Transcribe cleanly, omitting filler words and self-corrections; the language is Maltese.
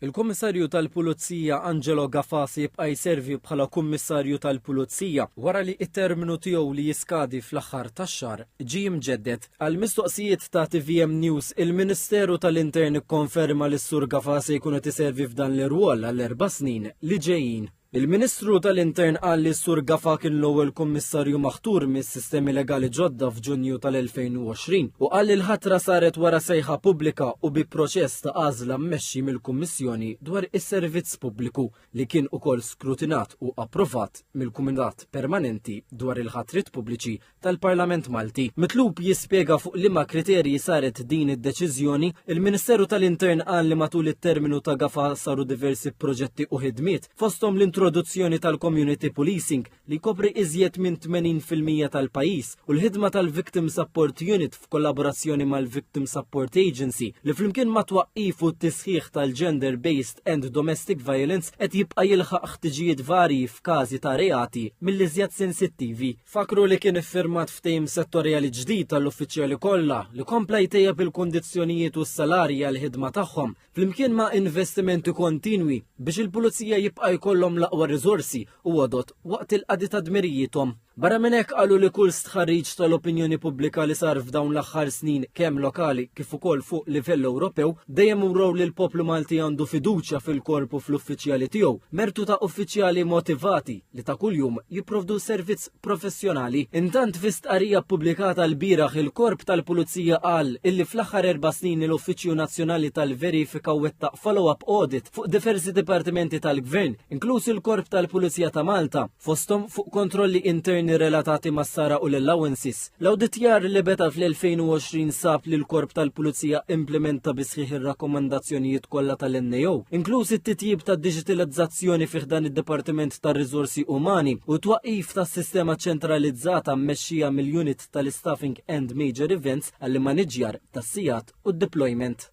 Il-Kummissarju tal-Pulizija Angelo Gaffasi jibqa' jservi bħala Kummissarju tal-Pulizija wara li t-terminu tiegħu li jiskadi fl-aħħar tax-xahar ġie mġeddet. Għal mistoqsijiet ta' TVM News, il-Ministeru tal-Intern ikkonferma li s-Sur Gaffasi jkun qed iservi f'dan l-irwol għal 4 snin li ġejjin. Il-Ministru tal-Intern qal li s-Sur Gafa kien l-ewwel kummissarju maħtur mis-sistemi legali ġodda f'Ġunju tal-2020 u qal li l-ħatra saret wara sejħa pubblika u bi proċess ta' għażla mmexxi mill-Kummissjoni dwar is-servizz pubbliku li kien ukoll skrutinat u approvat mill-Kumitat Permanenti dwar il-ħatrit pubbliċi tal-Parlament Malti. Mitlub jispjega fuq liema kriterji saret din id-deċiżjoni, il-Ministeru tal-Intern qal li matul it-terminu ta' Gafa saru diversi proġetti u ħidmiet fosthom l-introduzzjoni tal-Community Policing li kopri iżjed minn 80% tal-pajjiż u l-ħidma tal-Victim Support Unit f'kollaborazzjoni mal-Victim Support Agency li flimkien ma' twaqqif u t-tisħiħ tal-Gender-Based and Domestic Violence qed jibqa' jilħaq ħtiġijiet varji f'każi ta' reati mill-iżjed sensittivi. Fakru li kien iffirmat ftehim settorjali ġdid tal-uffiċjali kollha li kompla jtejjeb il-kundizzjonijiet u s-salarji għall-ħidma tagħhom flimkien ma' investimenti kontinwi biex il-pulizija jibqa' jkollhom l-aqwa riżorsi u għodot waqt il-qadi ta' dmirijietom. Barra minn hekk qalu li kull stħarriġ tal-opinjoni pubblika li sar f'dawn l-aħħar snin kemm lokali kif ukoll fuq livell Ewropew dejjem uraw li l-poplu Malti għandu fiduċja fil-korpu fl-uffiċjali tiegħu, mertu ta' uffiċjali motivati li ta' kuljum jipprovdu servizz professjonali. Intant fi stqarrija ppubblikata l-bieraħ il-Korp tal-Pulizija qal illi fl-aħħar 4 snin l-Uffiċċju Nazzjonali tal-Verifika wettaq follow-up audit fuq diversi dipartimenti tal-Gvern, inkluż il-Korp tal-Pulizija ta' Malta, fosthom fuq kontrolli interni relatati mas-sara u l-allowances. L-awditjar li beta fl-2020 sab li l-Korp tal-Pulizija implementa bisħiħ ir-rakkomandazzjonijiet kollha tal-NAO, inkluż it-titjib ta' digitalizzazzjoni fih dan id-Dipartiment tar-Riżorsi Umani u twaqqif tas-sistema ċentralizzata mmexxija mill-Unit tal-Staffing and Major Events għall-maniġjar tas-sigħat u d-deployment.